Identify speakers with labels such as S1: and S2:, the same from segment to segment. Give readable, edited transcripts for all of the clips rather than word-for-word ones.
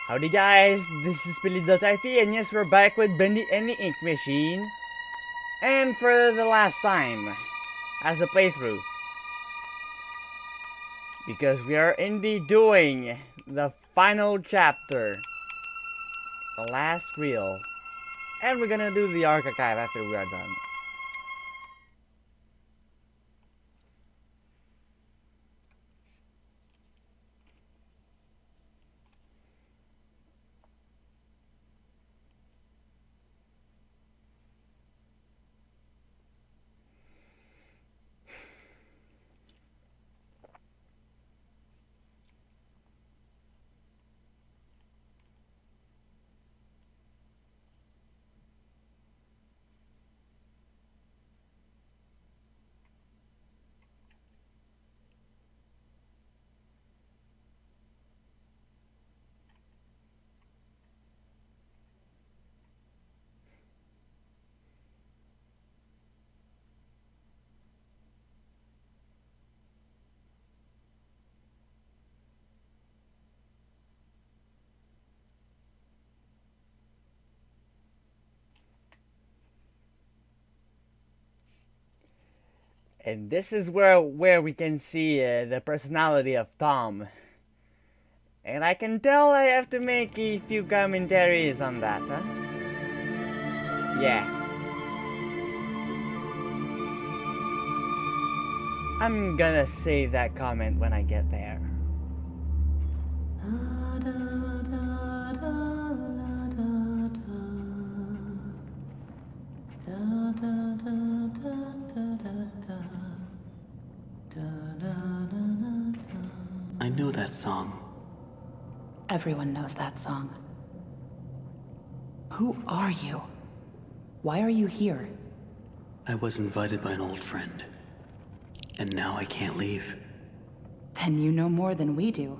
S1: Howdy guys, this is Peliha.ip and yes, we're back with Bendy and the Ink Machine. And for the last time, as a playthrough. Because we are indeed doing the final chapter. The last reel. And we're gonna do the archive after we are done. And this is where we can see the personality of Tom. And I can tell I have to make a few commentaries on that, huh? Yeah. I'm gonna save that comment when I get there.
S2: I know that song.
S3: Everyone knows that song. Who are you? Why are you here?
S2: I was invited by an old friend. And now I can't leave.
S3: Then you know more than we do.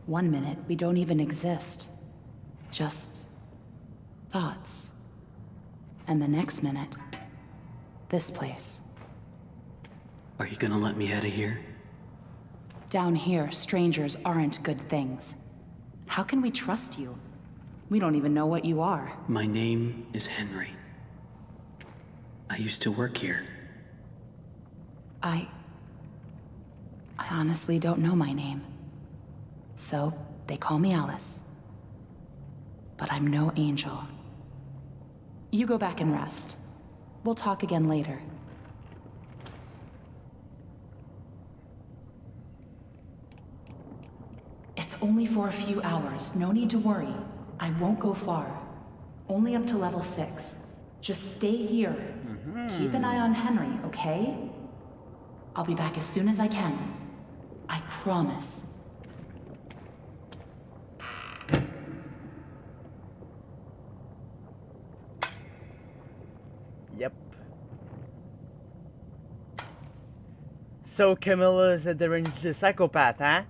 S3: 1 minute, we don't even exist. Just thoughts. And the next minute, this place.
S2: Are you gonna let me out of here?
S3: Down here, strangers aren't good things. How can we trust you? We don't even know what you are.
S2: My name is Henry. I used to work here.
S3: I honestly don't know my name. So, they call me Alice. But I'm no angel. You go back and rest. We'll talk again later. It's only for a few hours. No need to worry. I won't go far. Only up to level 6. Just stay here. Keep an eye on Henry, okay? I'll be back as soon as I can. I promise.
S1: Yep. So Camilla's a deranged psychopath, huh?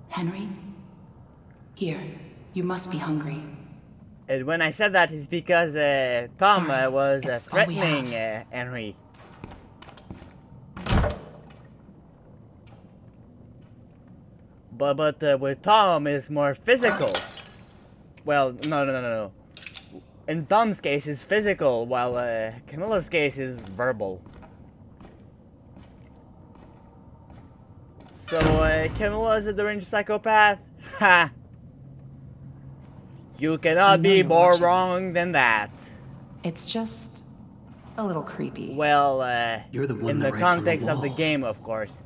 S3: Henry? Here. You must be hungry.
S1: And when I said that, it's because Tom was
S3: It's all we
S1: threatening
S3: have.
S1: Henry. But with Tom is more physical. Well, no. In Tom's case, is physical, while Camilla's case is verbal. So Camilla is a deranged psychopath? Ha! You cannot be more
S3: watching.
S1: wrong than that.
S3: It's just a little creepy.
S1: Well,
S2: You're the one
S1: in
S2: that
S1: the
S2: writes on the
S1: context of the
S2: walls.
S1: game, of course.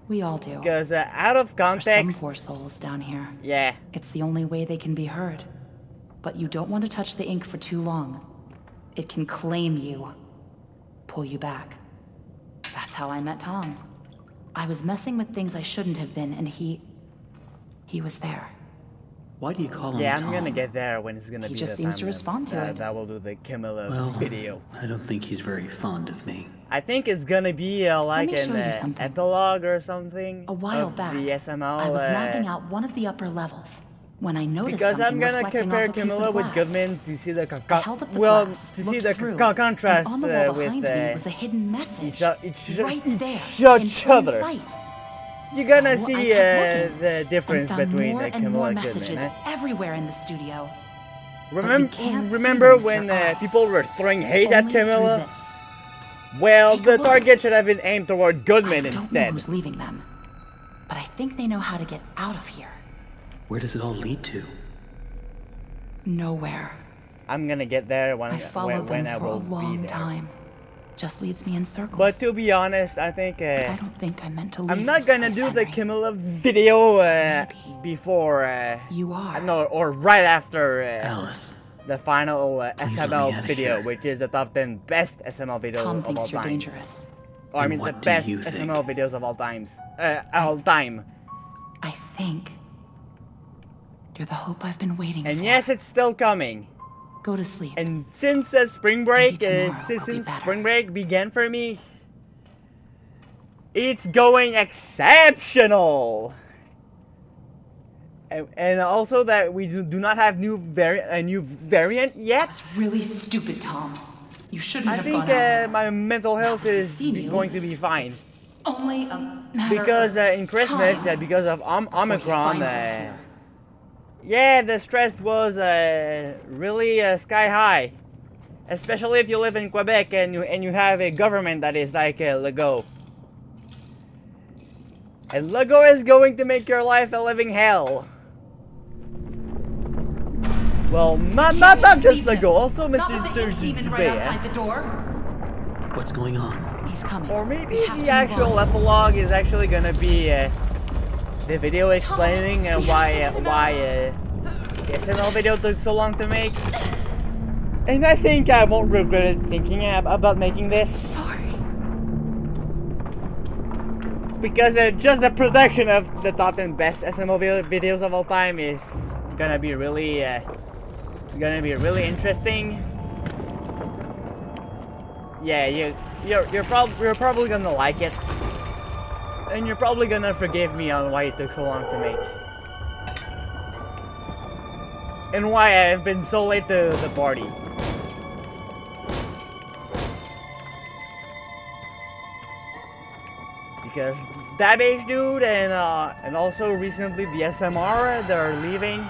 S3: We all do.
S1: Because out of
S3: For
S1: context,
S3: some poor souls down here.
S1: yeah,
S3: It's the only way they can be heard. But you don't want to touch the ink for too long. It can claim you. Pull you back. That's how I met Tom. I was messing with things I shouldn't have been, and he was there.
S2: Why do you call him
S1: yeah,
S2: Tom?
S1: I'm gonna get there when it's gonna
S3: He
S1: be
S3: just
S1: the
S3: seems
S1: time
S3: to respond to it.
S1: that will do the Camilla
S2: Well,
S1: video.
S2: I don't think he's very fond of me.
S1: I think it's gonna be like
S3: me show you
S1: an
S3: something.
S1: epilogue or something
S3: A while
S1: of
S3: back,
S1: the SML.
S3: I was mapping out one of the upper levels. When I noticed
S1: because I'm
S3: something
S1: gonna
S3: reflecting
S1: compare
S3: off a piece of
S1: Camilla with
S3: glass.
S1: Goodman to see the
S3: I held up the
S1: well,
S3: glass,
S1: to see
S3: looked
S1: the
S3: through,
S1: contrast
S3: and on the wall
S1: with
S3: behind me was a hidden message.
S1: each
S3: right there, in
S1: each
S3: plain
S1: other.
S3: sight.
S1: You're gonna
S3: So
S1: see
S3: I kept looking,
S1: the difference
S3: and found
S1: between
S3: more and
S1: Camilla
S3: more
S1: and
S3: messages
S1: Goodman.
S3: everywhere in the studio.
S1: Remember
S3: them with
S1: when
S3: your eyes.
S1: people were throwing hate at
S3: Only through
S1: Camilla?
S3: this.
S1: Well,
S3: Take a
S1: the
S3: look.
S1: target should have been aimed toward
S3: I
S1: Goodman
S3: don't know
S1: instead.
S3: who's leaving them, but I think they know how to get out of here.
S2: Where does it all lead to?
S3: Nowhere.
S1: I'm gonna get there
S3: I
S1: when
S3: followed them
S1: I
S3: for a
S1: will be
S3: long
S1: there.
S3: time. Just leads me in circles.
S1: But to be honest, I think
S3: I don't think I meant to leave
S1: I'm not
S3: this
S1: gonna
S3: place,
S1: do the
S3: Henry.
S1: Camilla video
S3: Maybe.
S1: before
S3: You are.
S1: no, or right after
S2: Alice.
S1: the final
S2: Please let me
S1: SML
S2: outta
S1: video,
S2: here.
S1: which is the top 10 best SML videos
S3: Tom
S1: of all
S3: thinks you're
S1: times.
S3: dangerous.
S1: Or I
S2: And
S1: mean the
S2: what do
S1: best
S2: you think?
S1: SML videos of all times. All time.
S3: I think you're the hope I've been waiting for.
S1: And yes, it's still coming.
S3: Go to sleep.
S1: And since spring break,
S3: Maybe tomorrow will be
S1: since
S3: better.
S1: spring break began for me, it's going exceptional. And also that we do not have a new variant yet.
S3: It's really stupid, Tom. You shouldn't
S1: I
S3: have
S1: think
S3: gone out there.
S1: my mental health is
S3: seen you.
S1: going to be fine.
S3: Only a matter
S1: Because
S3: of
S1: in Christmas,
S3: time
S1: because of Omicron,
S3: finds us here.
S1: yeah, the stress was really sky high. Especially if you live in Quebec and you have a government that is like Legault. And Legault is going to make your life a living hell. Well, not just Legault, also Mr.
S3: Right outside the door.
S2: What's going on?
S3: He's coming.
S1: Or maybe
S3: We have
S1: the
S3: to move
S1: actual
S3: on.
S1: epilogue is actually gonna be the video explaining why the SML video took so long to make. And I think I won't regret it thinking about making this.
S3: Sorry.
S1: Because just the production of the top 10 best SML videos of all time is gonna be really interesting. Yeah, you're probably gonna like it, and you're probably gonna forgive me on why it took so long to make, and why I've been so late to the party. Because it's that age dude and also recently the SMR, they're leaving.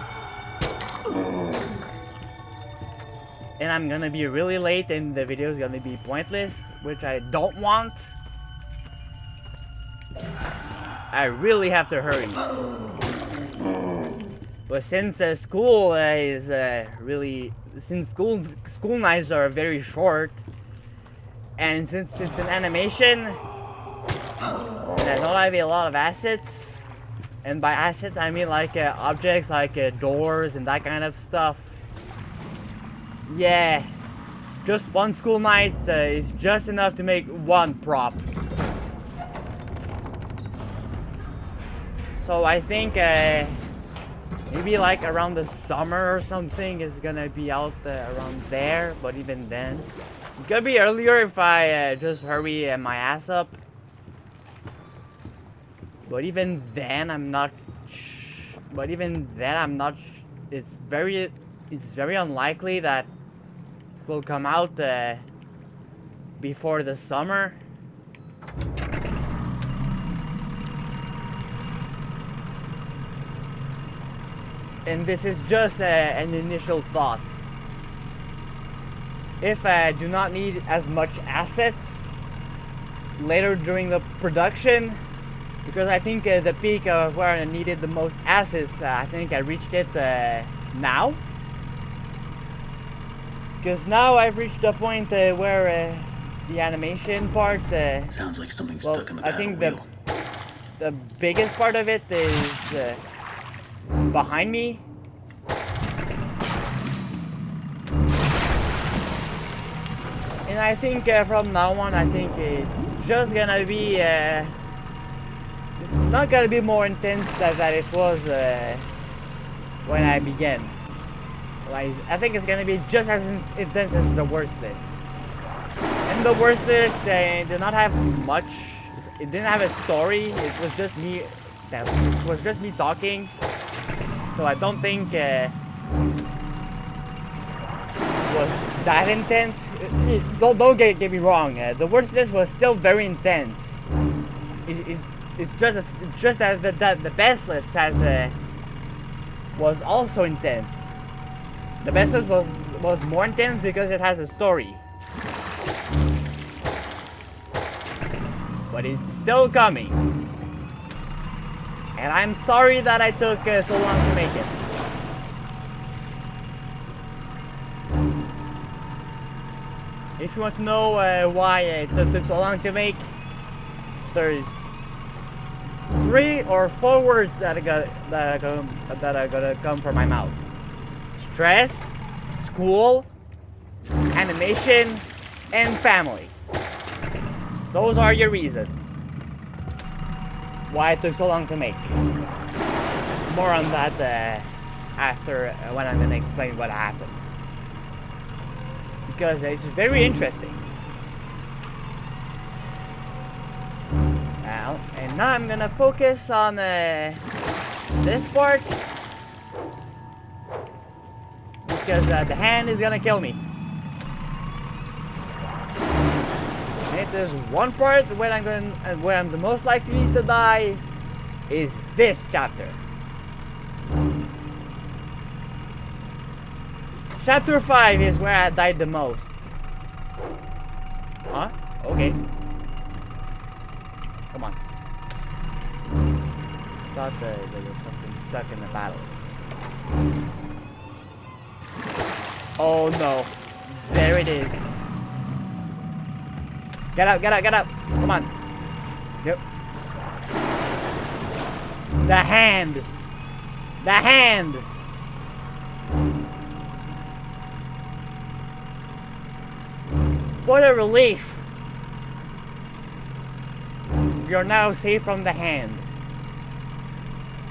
S1: And I'm gonna be really late and the video is gonna be pointless, which I don't want. I really have to hurry. But since school is since school nights are very short, and since it's an animation, and I don't have a lot of assets, and by assets I mean like objects like doors and that kind of stuff. Yeah, just one school night is just enough to make one prop. So I think maybe like around the summer or something is gonna be out around there, but even then, it could be earlier if I just hurry my ass up. But even then, I'm not. It's very unlikely that it will come out before the summer. And this is just an initial thought. If I do not need as much assets later during the production, because I think the peak of where I needed the most assets, I think I reached it now. Because now I've reached the point where the animation part.
S2: Sounds like something's
S1: Well,
S2: stuck in the
S1: I
S2: paddle
S1: think
S2: wheel.
S1: the biggest part of it is behind me. And I think from now on, I think it's just gonna be. It's not gonna be more intense than it was when I began. Like, I think it's gonna be just as intense as the worst list. And the worst list did not have much. It didn't have a story. It was just me. It was just me talking. So I don't think it was that intense. Don't get me wrong. The worst test was still very intense. It's just that the best list was also intense. The best list was more intense because it has a story. But it's still coming. And I'm sorry that I took so long to make it. If you want to know why it took so long to make, there's 3 or 4 words that are gonna come from my mouth: stress, school, animation, and family. Those are your reasons why it took so long to make. More on that after when I'm gonna explain what happened, because it's very interesting. Well, and now I'm gonna focus on this part, because the hand is gonna kill me. And if there's one part where I'm the most likely to die, is this chapter. Chapter 5 is where I died the most. Huh? Okay. Come on. I thought there was something stuck in the battle. Oh no. There it is. Get up, get up, get up. Come on. Yep. The hand. The hand. What a relief. You're now safe from the hand.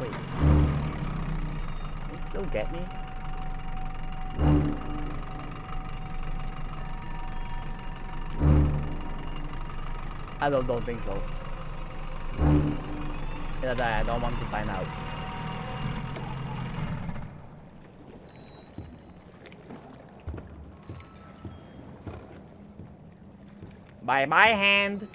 S1: Wait. Can it still get me? I don't think so. I don't want to find out. Bye-bye, hand.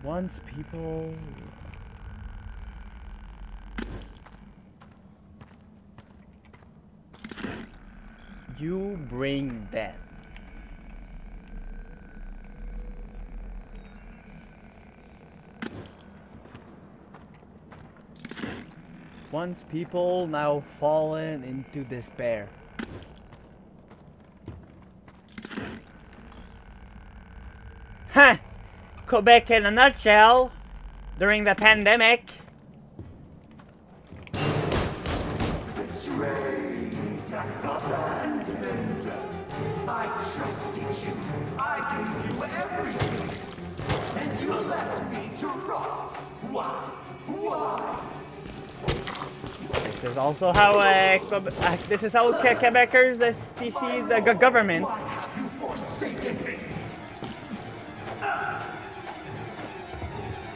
S1: Once people... You bring death. Once people, now fallen into despair. Huh! Quebec in a nutshell. During the pandemic.
S4: I trusted you. I gave you everything. And you left me to rot. Why? Why?
S1: This is also how this is how Quebecers see the government.
S4: Why have you forsaken me?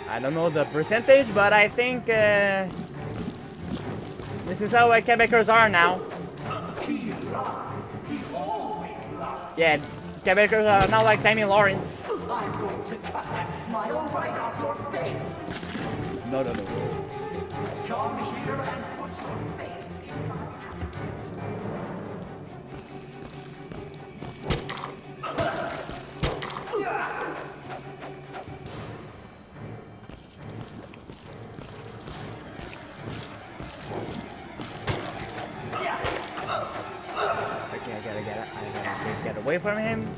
S1: I don't know the percentage, but I think this is how Quebecers are now.
S4: He lied. He always lied.
S1: Yeah, Quebecers are now like Sammy Lawrence.
S4: I'm going to cut that smile right off your face.
S1: No.
S4: Come here and put your face in my
S1: Okay, I gotta get away from him.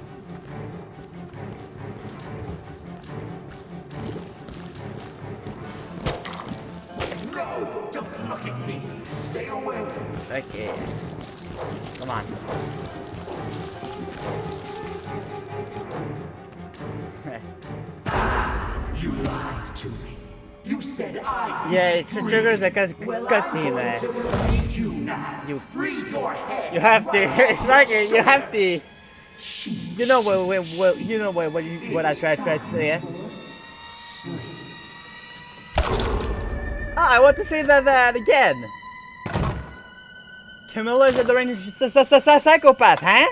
S4: No, don't look at me. Stay away.
S1: Okay. Come on.
S4: You lied to me. You said I.
S1: Yeah, it triggers a cutscene there.
S4: To free you now. Free your head.
S1: You have to. It's like you have to. You know what I tried to say. Yeah? I want to say that again. Camilla is a deranged psychopath, huh?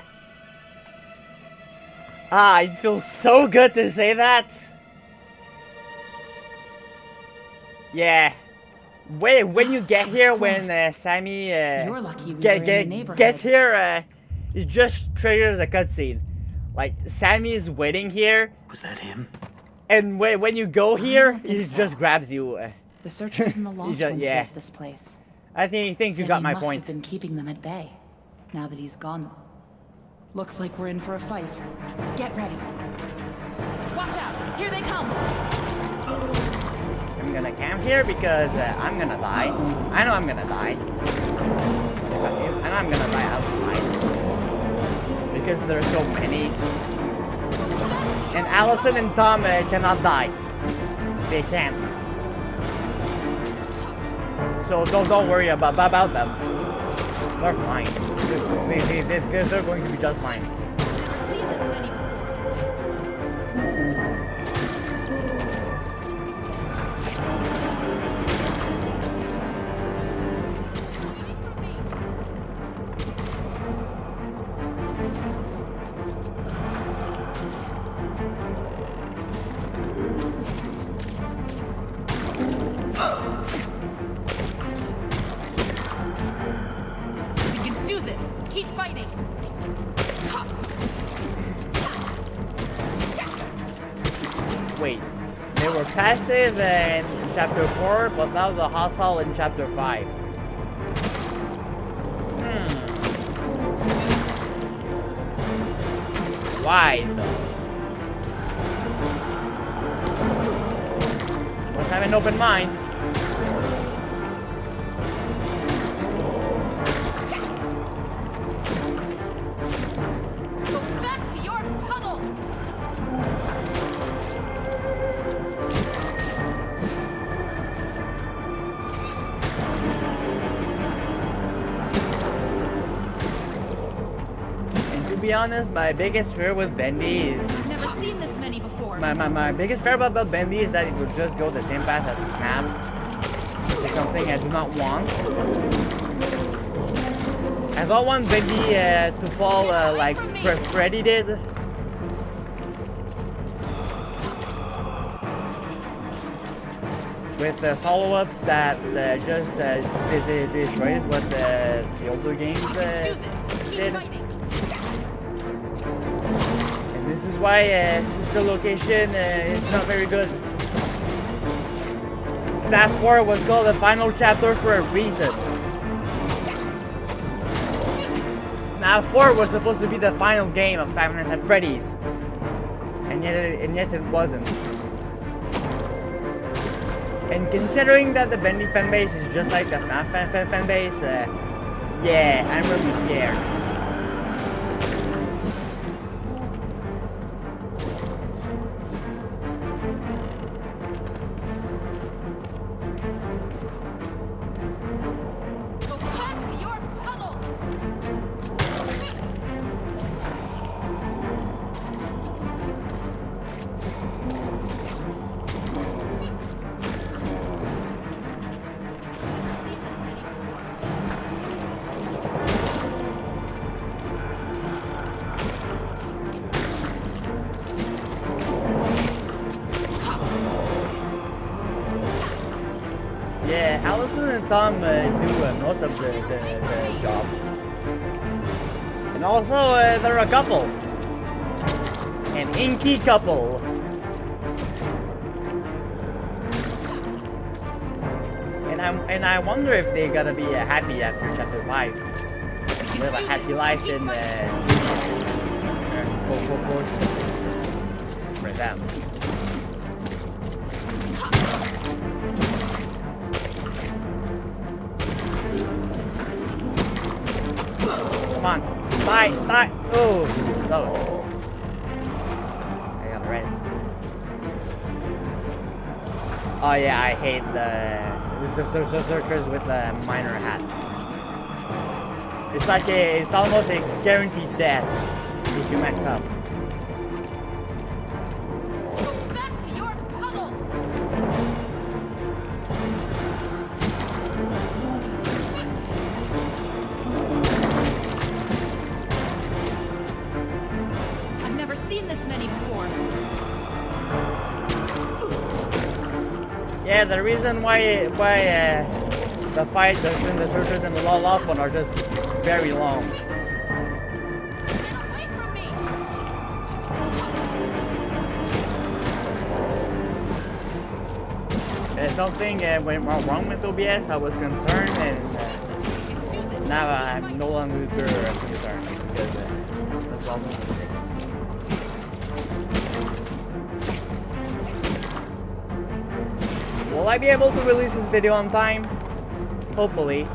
S1: It feels so good to say that. Yeah. Wait, when you get here, when Sammy
S3: You're lucky we were in the neighborhood.
S1: gets here, it just triggers a cutscene. Like, Sammy is waiting here,
S2: Was that him?
S1: and when you go here,
S3: don't
S1: he
S3: think so.
S1: just grabs you.
S3: The searchers and the lost
S1: just-
S3: ones
S1: yeah.
S3: built this place.
S1: I think you
S3: Said
S1: got
S3: he
S1: my
S3: must
S1: point.
S3: have been keeping them at bay. Now that he's gone, looks like we're in for a fight. Get ready. Watch out! Here they come!
S1: I'm gonna camp here because I'm gonna die. I know I'm gonna die. And I'm gonna die outside. Because there's so many. And Allison and Tom cannot die. They can't. So don't worry about them. They're fine. They're going to be just fine.
S3: You can do this! Keep fighting!
S1: Wait, they were passive in chapter 4, but now they're hostile in chapter 5. Why though? Let's have an open mind.
S3: Go back to your tunnel!
S1: And to be honest, my biggest fear with Bendy is
S3: I've never seen this many before.
S1: my biggest fear about Bendy is that it will just go the same path as FNAF, which is something I do not want. I don't want Bendy to fall like Freddy did. With follow-ups that just destroys what the older games
S3: Do this! Keep
S1: did.
S3: fighting!
S1: And this is why Sister Location is not very good. FNAF 4 was called the final chapter for a reason. FNAF 4 was supposed to be the final game of Five Nights at Freddy's. And yet it wasn't. And considering that the Bendy fanbase is just like the FNAF fanbase, yeah, I'm really scared.
S3: Go back to your tunnel!
S1: Yeah, Allison and Tom do most of the job. And also, they're a couple. An inky couple. And I wonder if they're gonna be happy after chapter 5. Live a happy life in studio. For them. Come on. Die. Oh. No. I gotta rest. Oh yeah, I hate the searchers with the miner hats. It's like it's almost a guaranteed death if you mess up.
S3: Go back to your puddles! I've never seen this many before.
S1: Yeah, the reason why the fight between the searchers and the lost one are just very long.
S3: Get away from me!
S1: Something went wrong with OBS. I was concerned, and now I'm no longer concerned because the problem was fixed. Will I be able to release this video on time? Hopefully.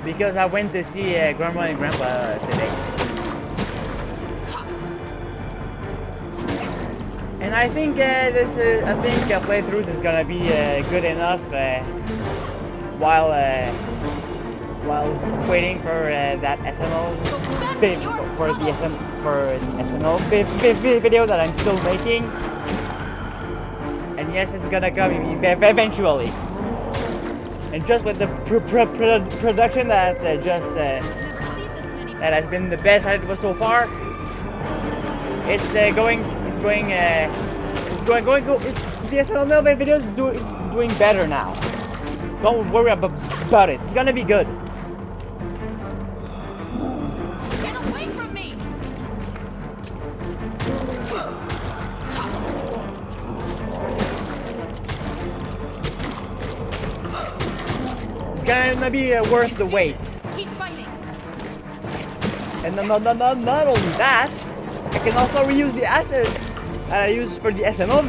S1: Because I went to see Grandma and Grandpa today. And I think playthroughs is gonna be good enough while waiting for that SMO SMO video that I'm still making. And yes, it's gonna come eventually. And just with the production that that has been the best it was so far, the SML video is doing better now. Don't worry about it. It's gonna be good.
S3: Get away from me!
S1: It's gonna be worth the wait.
S3: Keep fighting!
S1: And not only that, I can also reuse the assets that I use for the SMO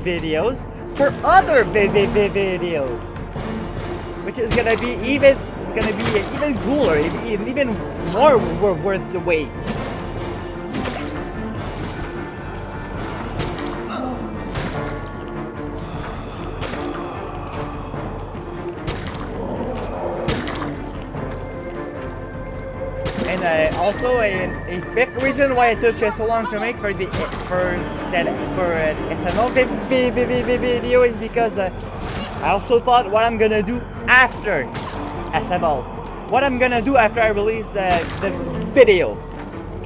S1: videos for other videos, which is gonna be even cooler, even more worth the wait. And also a fifth reason why it took so long to make for SML video is because I also thought what I'm gonna do after SML, what I'm gonna do after I release the video.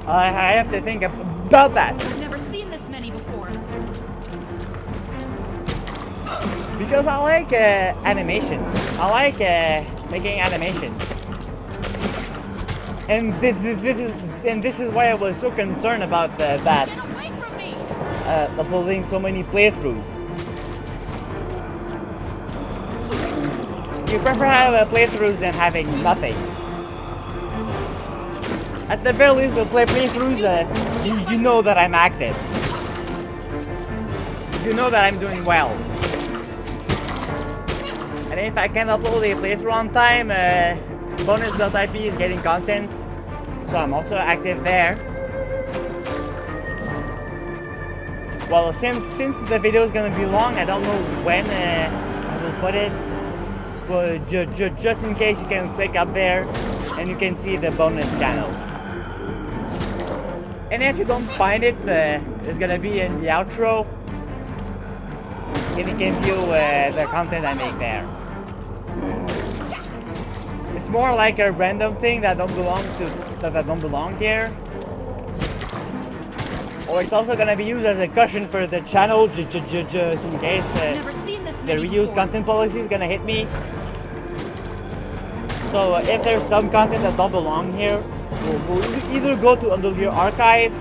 S1: I have to think about that.
S3: I've never seen this many before.
S1: Because I like animations. I like making animations. And this is why I was so concerned about that.
S3: Get away from me!
S1: Uploading so many playthroughs. You prefer having playthroughs than having nothing. At the very least, with playthroughs, you know that I'm active. You know that I'm doing well. And if I can upload a playthrough on time, Bonus.ip is getting content, so I'm also active there. Well, since the video is gonna be long, I don't know when I will put it, but just in case, you can click up there and you can see the bonus channel. And if you don't find it, it's gonna be in the outro, and you can view the content I make there. It's more like a random thing that don't belong here. Or it's also gonna be used as a cushion for the channel, just in case the reuse content policy is gonna hit me. So if there's some content that don't belong here, we'll either go to under your archive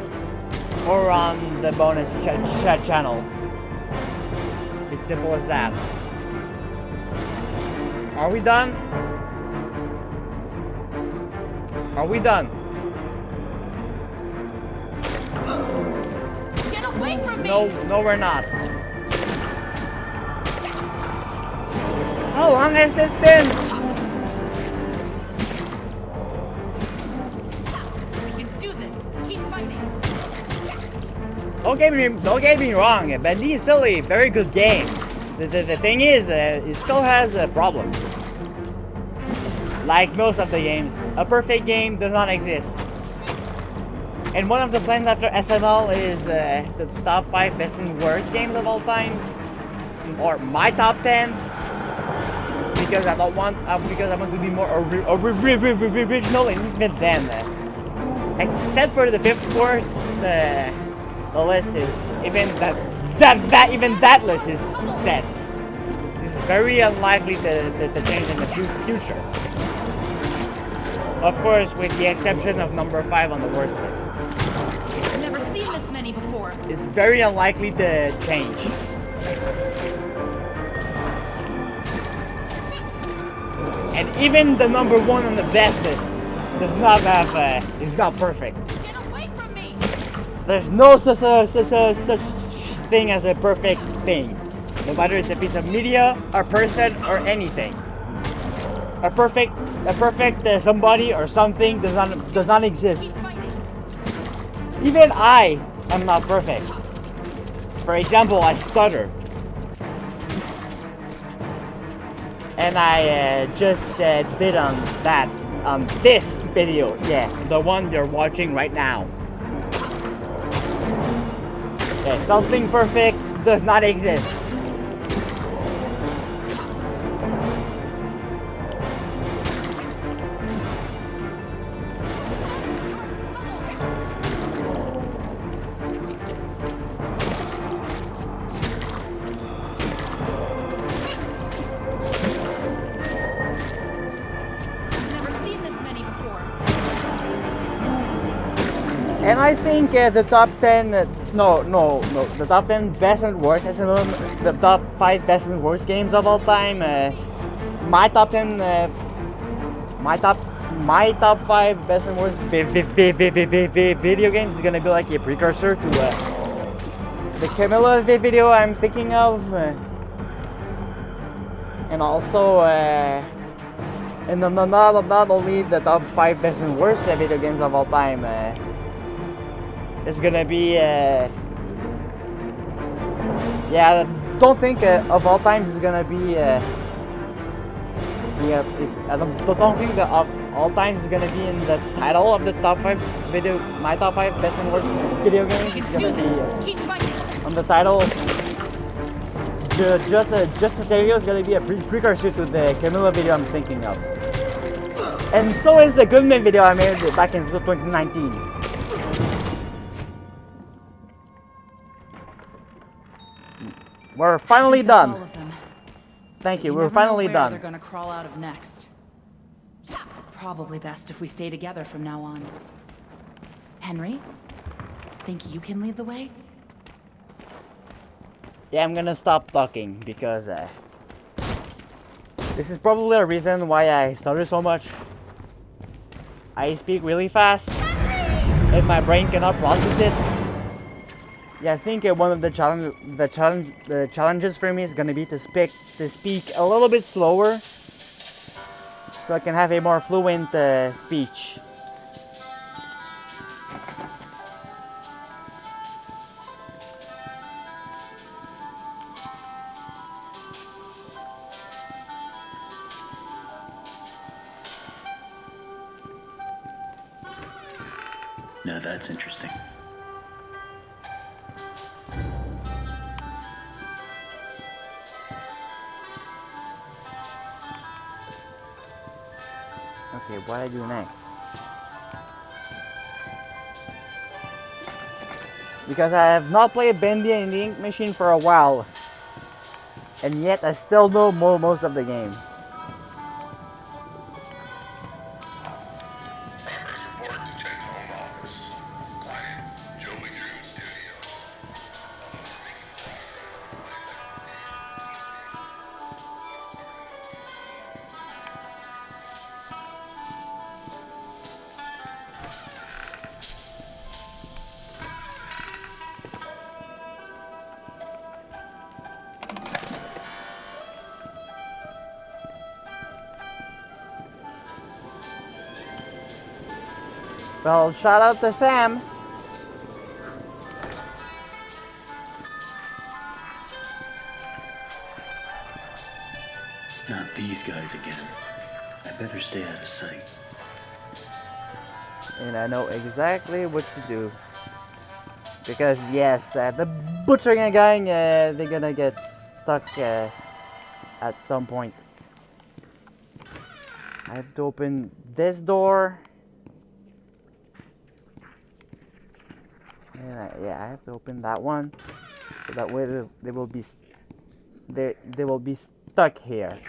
S1: or on the bonus channel. It's simple as that. Are we done? Are we done?
S3: Get away from me!
S1: No, we're not. How long has this been?
S3: We can do this. Keep fighting.
S1: Don't get me wrong, Bendy is still a very good game. The thing is, it still has problems. Like most of the games, a perfect game does not exist. And one of the plans after SML is the top 5 best and worst games of all times, or my top 10, because I don't want because I want to be more original, and even then, except for the 5th worst, the list is even that list is set. It's very unlikely to change in the future. Of course, with the exception of number 5 on the worst list.
S3: I've never seen this many before.
S1: It's very unlikely to change. And even the number 1 on the best list does not have is not perfect.
S3: Get away from me!
S1: There's no such thing as a perfect thing. No matter it's a piece of media, a person, or anything. A perfect somebody or something does not exist. Even I am not perfect. For example, I stutter, and I just did on this video. Yeah, the one you're watching right now. Yeah, something perfect does not exist. And I think the top 10, the top 10 best and worst, the top 5 best and worst games of all time. My top 10, my top 5 best and worst video games is gonna be like a precursor to the Camilla video I'm thinking of, and also. And not only the top 5 best and worst video games of all time. It's gonna be yeah, don't think of all times is gonna be I don't think that of all times is gonna be in the title of the top 5 my top 5 best and worst video games. It's gonna be on the title. Just to tell you, it's gonna be a precursor to the Camilla video I'm thinking of, and so is the Goodman video I made back in 2019. We're finally done. Thank you. We're finally done.
S3: They're gonna crawl out of next. Probably best if we stay together from now on. Henry, think you can lead the way?
S1: Yeah, I'm gonna stop talking because this is probably a reason why I stutter so much. I speak really fast, and my brain cannot process it. Yeah, I think one of the challenges for me is gonna be to speak a little bit slower, so I can have a more fluent speech.
S2: Now that's interesting.
S1: Okay, what do I do next? Because I have not played Bendy in the Ink Machine for a while, and yet I still know most of the game. Well, shout out to Sam.
S2: Not these guys again. I better stay out of sight.
S1: And I know exactly what to do. Because yes, the butchering a gang, they're gonna get stuck at some point. I have to open this door. And yeah, I have to open that one, so that way they will be they will be stuck here.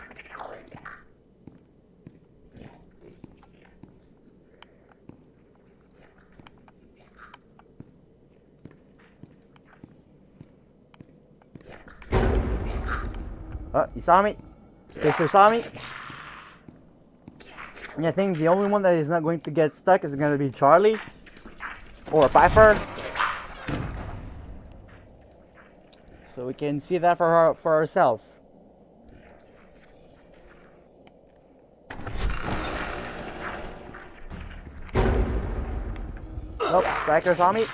S1: Oh, you saw me? Fisher saw me? And I think the only one that is not going to get stuck is going to be Charlie. Or Piper. So we can see that for ourselves. Oh, Striker saw me.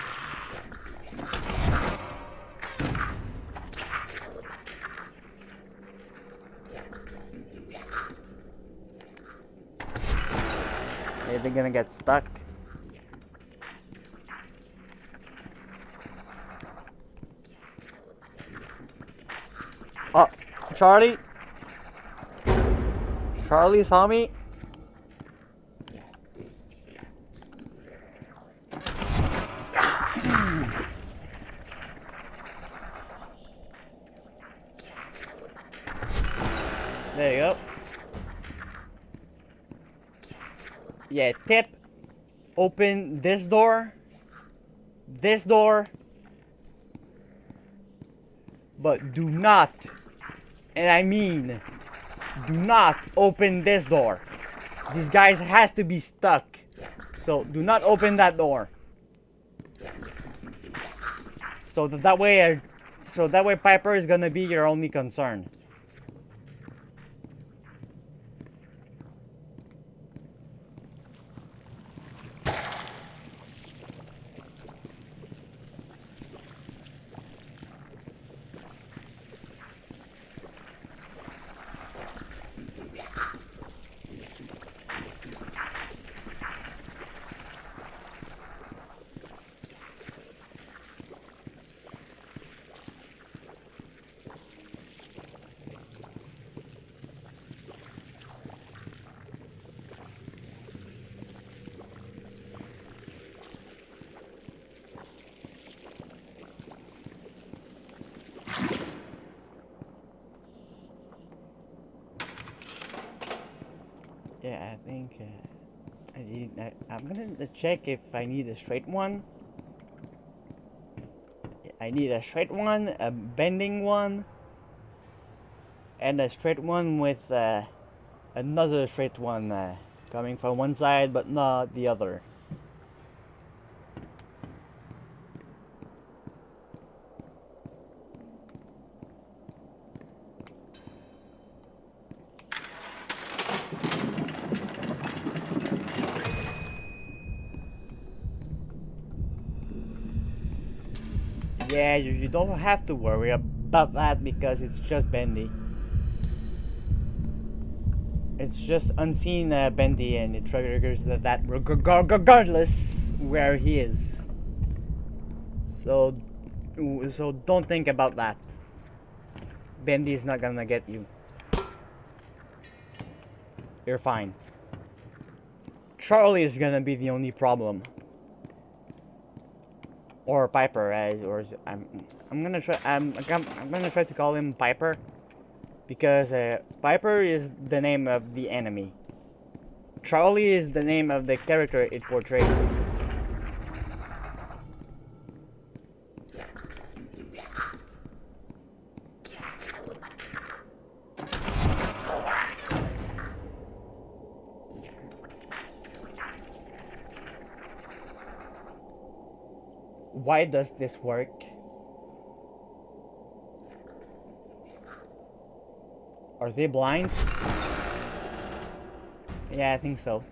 S1: Okay, they're gonna get stuck. Oh, Charlie. Charlie saw me. There you go. Yeah, tip. Open this door. This door. But do not, and I mean, do not open this door. These guys has to be stuck. So do not open that door. So that way Piper is gonna be your only concern. Yeah, I think I'm gonna check if I need a straight one. I need a straight one, a bending one, and a straight one with another straight one coming from one side but not the other. Yeah, you don't have to worry about that because it's just Bendy. It's just unseen Bendy, and it triggers that regardless where he is. So don't think about that. Bendy is not gonna get you. You're fine. Charlie is gonna be the only problem. Or Piper, I'm gonna try to call him Piper, because Piper is the name of the enemy. Charlie is the name of the character it portrays. Why does this work? Are they blind? Yeah, I think so.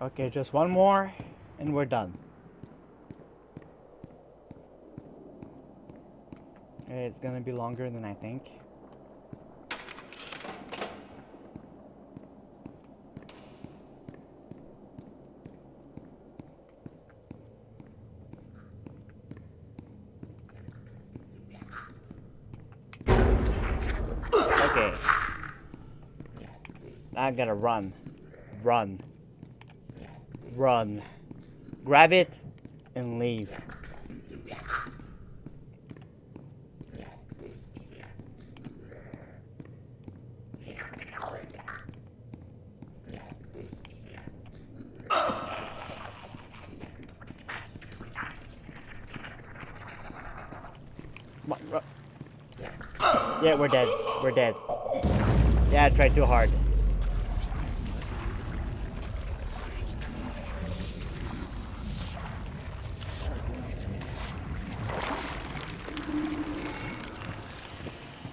S1: Okay, just one more, and we're done. It's gonna be longer than I think. Okay. I gotta run. Run. Run. Grab it and leave. Come on, run. Yeah, we're dead. We're dead. Yeah, I tried too hard.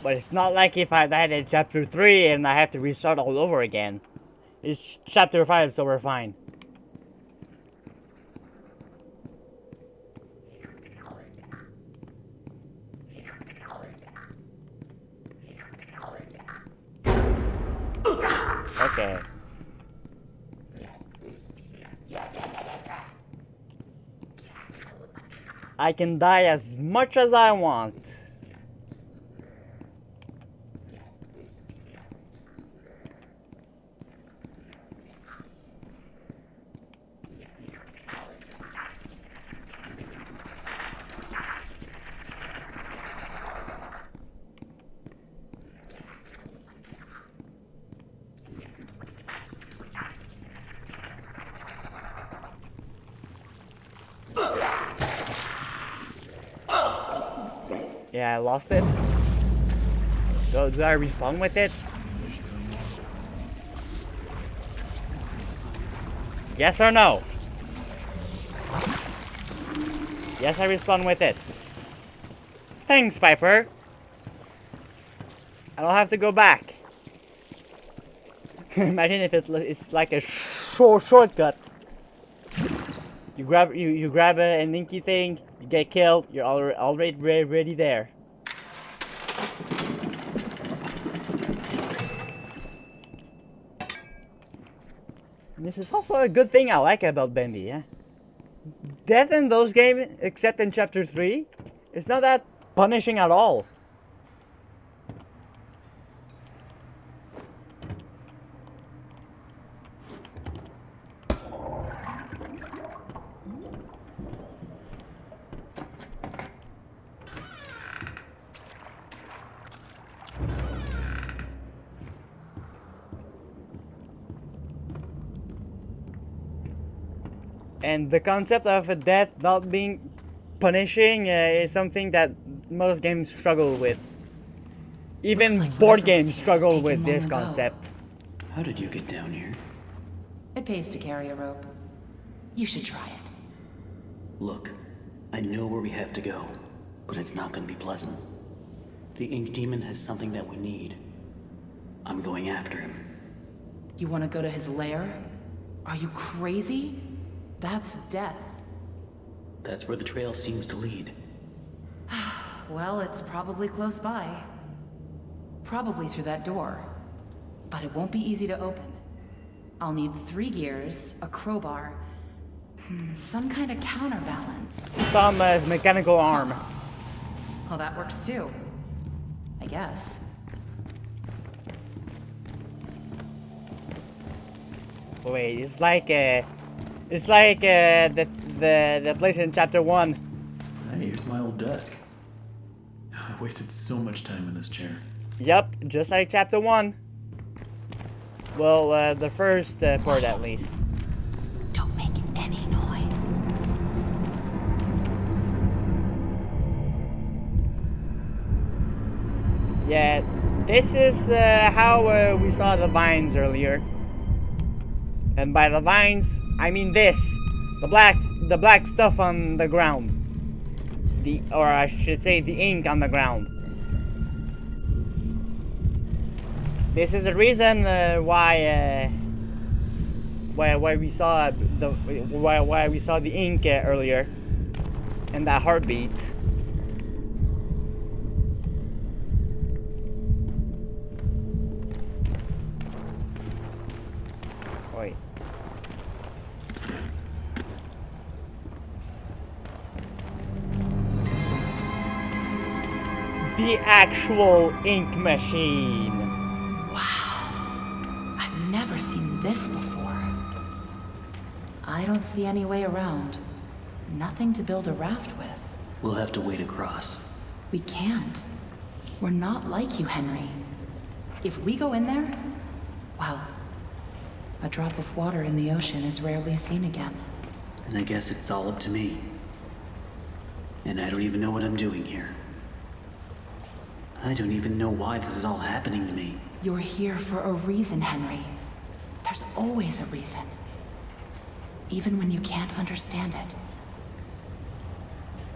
S1: But it's not like if I died in chapter 3 and I have to restart all over again. It's chapter 5, so we're fine. Okay. I can die as much as I want. Yeah, I lost it. Do I respawn with it? Yes or no? Yes, I respawn with it. Thanks, Piper. I don't have to go back. Imagine if it's like a shortcut. You grab an inky thing, you get killed, you're already ready there. And this is also a good thing I like about Bendy, yeah? Death in those games, except in chapter 3, it's not that punishing at all. And the concept of a death not being punishing is something that most games struggle with. Even
S3: Looks like
S1: board
S3: Randall's
S1: games
S3: here
S1: struggle
S3: taken
S1: with this
S3: long ago.
S1: concept.
S2: How did you get down here?
S3: It pays to carry a rope. You should try it.
S2: Look, I know where we have to go, but it's not gonna be pleasant. The Ink Demon has something that we need. I'm going after him.
S3: You want to go to his lair? Are you crazy? That's death.
S2: That's where the trail seems to lead.
S3: Well, it's probably close by. Probably through that door. But it won't be easy to open. I'll need 3 gears, a crowbar, some kind of counterbalance.
S1: Thomas' mechanical arm.
S3: Well, that works too. I guess.
S1: Wait, it's like the place in chapter 1.
S5: Hey, here's my old desk. I wasted so much time in this chair.
S1: Yep, just like chapter 1. Well, the first part at least.
S3: Don't make any noise.
S1: Yeah, this is how we saw the vines earlier. And by the vines, I mean this. The black stuff on the ground. Or I should say the ink on the ground. This is the reason why why we saw the ink earlier, and that heartbeat. Wait. The actual ink machine.
S3: Wow. I've never seen this before. I don't see any way around. Nothing to build a raft with.
S2: We'll have to wade across.
S3: We can't. We're not like you, Henry. If we go in there, well, a drop of water in the ocean is rarely seen again.
S2: And I guess it's all up to me. And I don't even know what I'm doing here. I don't even know why this is all happening to me.
S3: You're here for a reason, Henry. There's always a reason. Even when you can't understand it.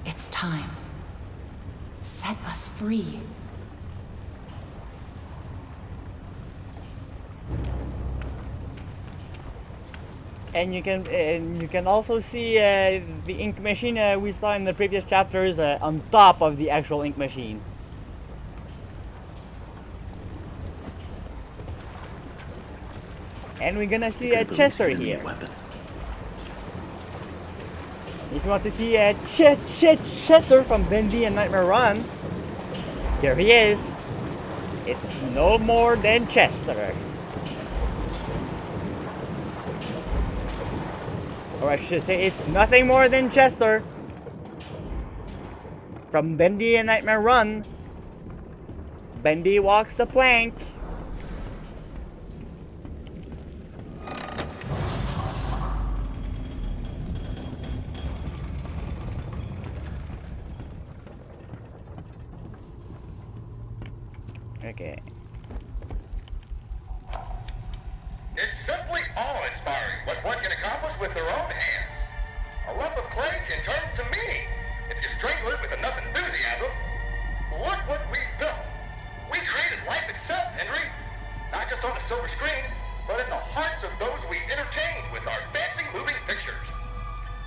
S3: It's time. Set us free.
S1: And you can also see the ink machine we saw in the previous chapters on top of the actual ink machine. And we're gonna see Chester here.
S2: Weapon.
S1: If you want to see Chester from Bendy and Nightmare Run, here he is. It's no more than Chester. Or I should say, it's nothing more than Chester. From Bendy and Nightmare Run, Bendy walks the plank. Okay.
S6: It's simply awe-inspiring what one can accomplish with their own hands. A lump of clay can turn to meaning if you strangle it with enough enthusiasm. Look what we've built. We created life itself, Henry. Not just on a silver screen, but in the hearts of those we entertain with our fancy moving pictures.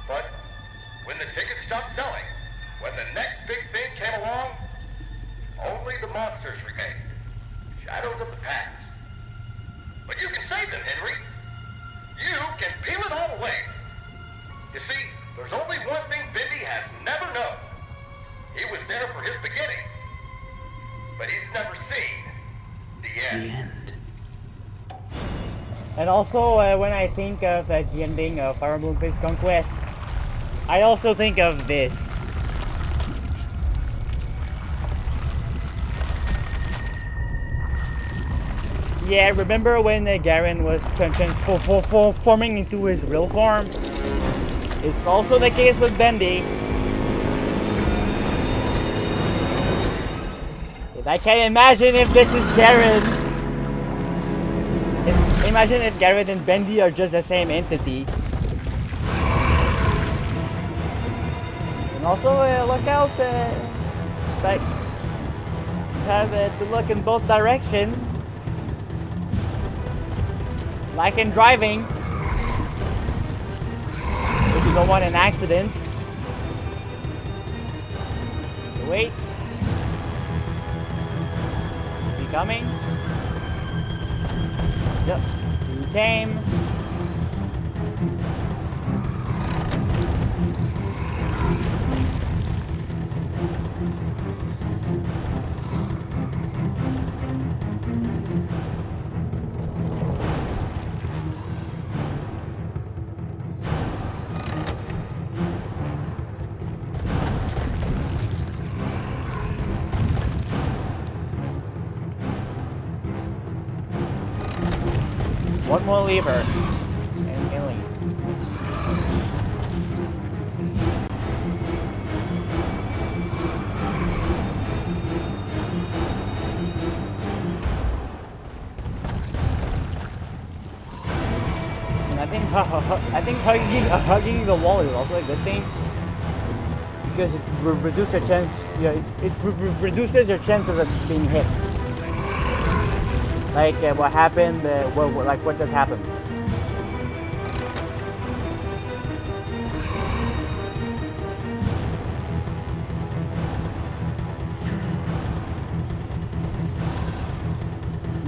S6: But when the tickets stopped selling, when the next big thing came along, only the monsters remained. Shadows of the past. But you can save them, Henry. You can peel it all away. You see, there's only one thing Bendy has never known. He was there for his beginning, but he's never seen the end.
S2: The end.
S1: And also, when I think of the ending of Fire Emblem Fates Conquest, I also think of this. Yeah, remember when Garen was transforming into his real form? It's also the case with Bendy. I can imagine if this is Garen. Imagine if Garen and Bendy are just the same entity. And also, look out. It's like you have to look in both directions. Like in driving, if you don't want an accident. Wait. Is he coming? Yep, he came. One more lever, and we leave. And I think hugging the wall is also a good thing because it reduces your chance. Yeah, it reduces your chances of being hit. Like what happened, like what just happened.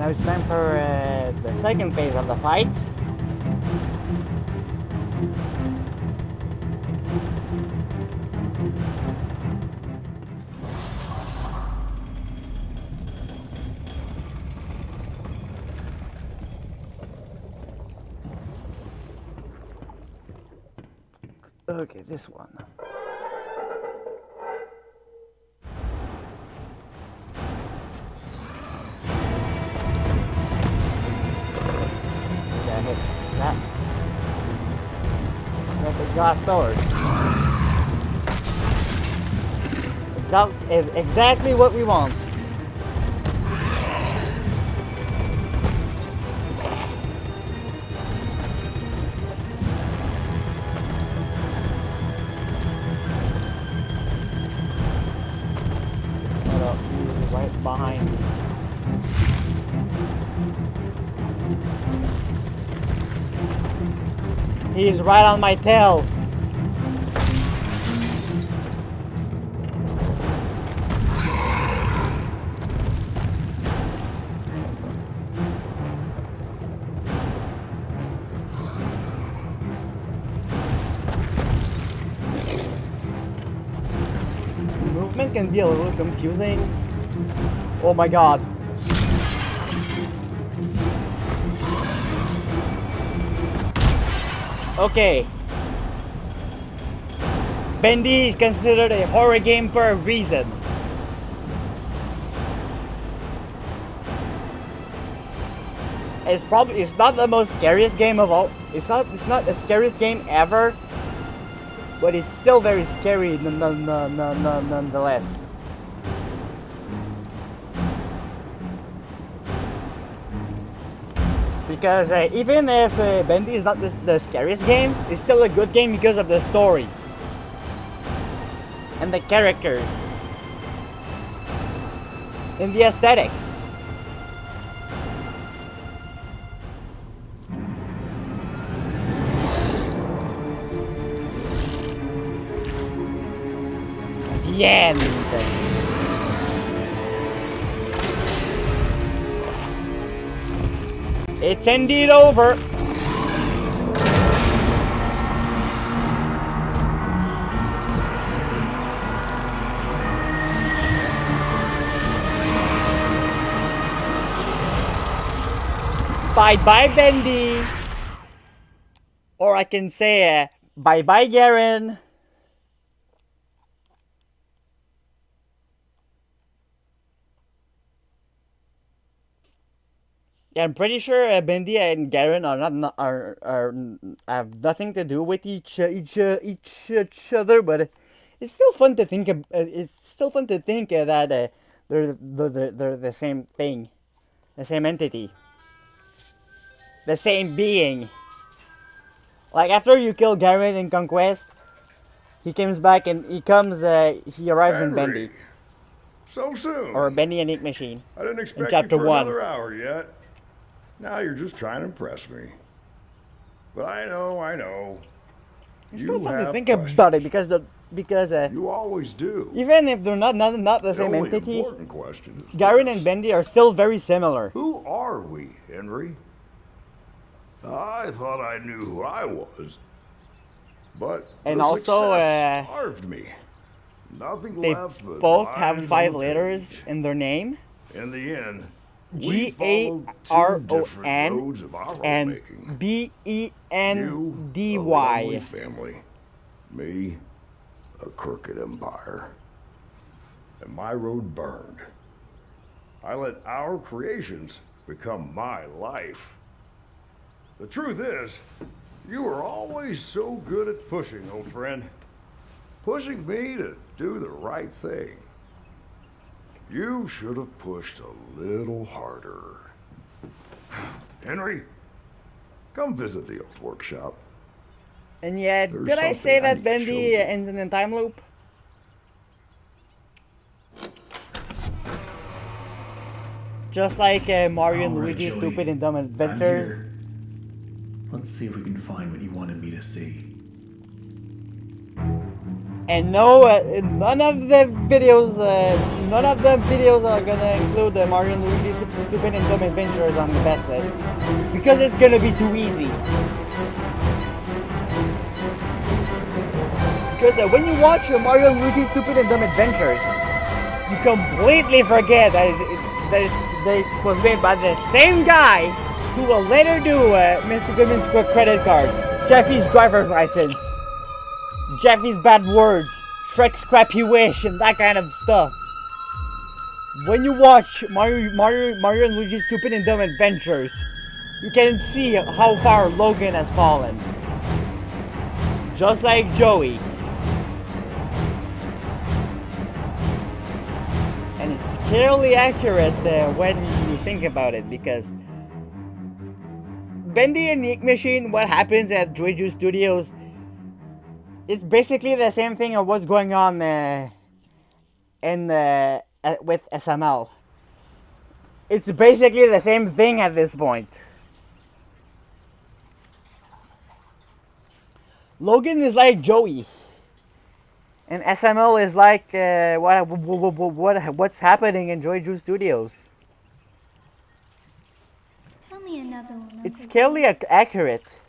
S1: Now it's time for the second phase of the fight. Okay, this one. Yeah, hit that. Hit the glass doors. Exactly what we want. He's right behind me. He's right on my tail. Movement can be a little confusing. Oh my god. Okay. Bendy is considered a horror game for a reason. It's not the most scariest game of all. It's not the scariest game ever. But it's still very scary nonetheless. Because even if Bendy is not the scariest game, it's still a good game because of the story. And the characters. And the aesthetics. The end. It's indeed over. Bye-bye, Bendy. Or I can say, bye-bye, Garen. Yeah, I'm pretty sure Bendy and Garen are not are have nothing to do with each other, but it's still fun to think. It's still fun to think that they're the same thing, the same entity, the same being. Like after you kill Garen in Conquest, he comes back and he arrives in Bendy.
S6: So soon.
S1: Or Bendy and Ink Machine.
S6: I didn't expect
S1: in chapter
S6: you for
S1: 1.
S6: another hour yet. Now you're just trying to impress me. But I know.
S1: It's still fun to
S6: have
S1: think
S6: questions.
S1: about it because
S6: You always do.
S1: even if they're not the same
S6: only
S1: entity,
S6: important question is
S1: Garen
S6: this.
S1: and Bendy are still very similar.
S6: Who are we, Henry? I thought I knew who I was. But
S1: And
S6: the
S1: also,
S6: success starved me. Nothing
S1: They
S6: left but
S1: both have
S6: lines
S1: 5
S6: on the
S1: letters
S6: page.
S1: in their name.
S6: In the end, we followed two
S1: Garon
S6: different roads of our own
S1: and
S6: making.
S1: Bendy.
S6: You, a lonely family. Me, a crooked empire. And my road burned. I let our creations become my life. The truth is, you were always so good at pushing, old friend. Pushing me to do the right thing. You should have pushed a little harder. Henry, come visit the old workshop.
S1: And yet,
S6: There's
S1: did I say
S6: something I
S1: that
S6: need to
S1: Bendy
S6: show you.
S1: ends in a time loop? Just like Mario and
S5: All right,
S1: Luigi's
S5: Joey.
S1: Stupid and Dumb
S5: I'm
S1: Adventures.
S5: here. Let's see if we can find what you wanted me to see.
S1: And no, none of the videos are gonna include the Mario and Luigi's Stupid and Dumb Adventures on the best list because it's gonna be too easy. Because when you watch Mario and Luigi's Stupid and Dumb Adventures, you completely forget that it was made by the same guy who will later do Mr. Goodman's credit card, Jeffy's driver's license, Jeffy's bad word, Shrek's crappy wish, and that kind of stuff. When you watch Mario and Luigi's Stupid and Dumb Adventures, you can see how far Logan has fallen. Just like Joey. And it's scarily accurate when you think about it, because Bendy and Ink Machine, what happens at Juju Studios, it's basically the same thing of what's going on with SML. It's basically the same thing at this point. Logan is like Joey, and SML is like what's happening in Juju Studios.
S7: Tell me another one.
S1: It's scarily accurate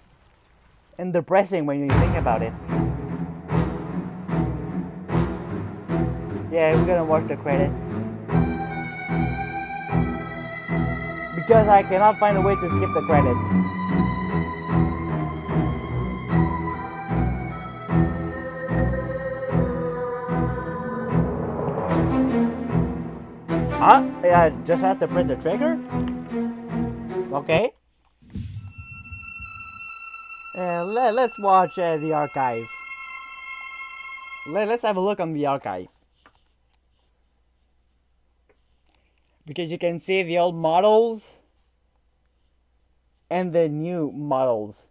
S1: and depressing when you think about it. Yeah, we're gonna watch the credits. Because I cannot find a way to skip the credits. Huh? Yeah, just have to press the trigger? Okay. Let's watch the archive. Let's have a look on the archive. Because you can see the old models and the new models.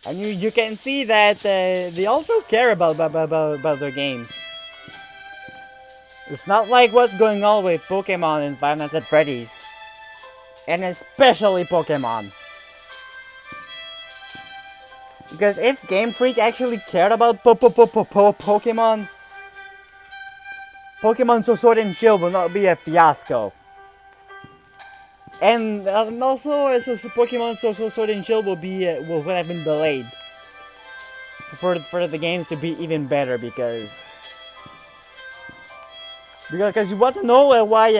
S1: And you can see that they also care about their games. It's not like what's going on with Pokemon and Five Nights at Freddy's. And especially Pokemon. Because if Game Freak actually cared about Pokemon, Pokemon Sword and Shield will not be a fiasco. And also, Pokemon Sword and Shield will have been delayed for the games to be even better, because you want to know why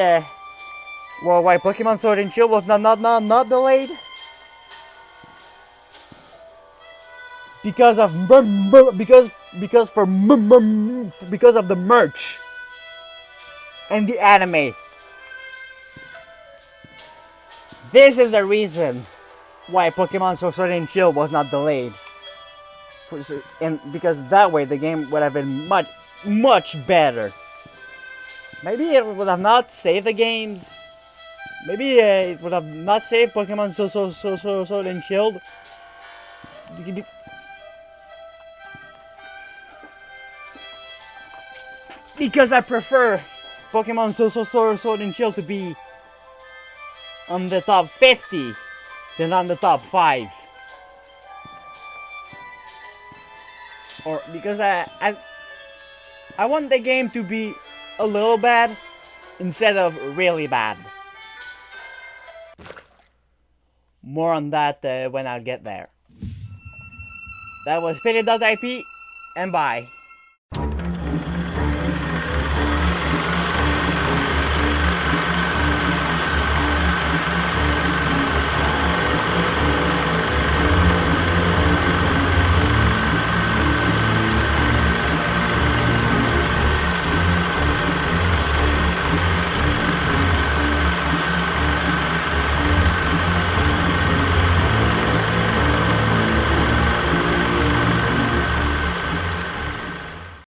S1: Pokemon Sword and Shield was not delayed? Because of the merch and the anime. This is the reason why Pokemon Sword and Shield was not delayed. And because that way the game would have been much better. Maybe it would have not saved the games. Maybe it would have not saved Pokemon Sword and Shield. Because I prefer Pokemon Sword and Shield to be on the top 50 than on the top 5. Or because I want the game to be a little bad instead of really bad. More on that when I get there. That was Peliha.ip, and bye.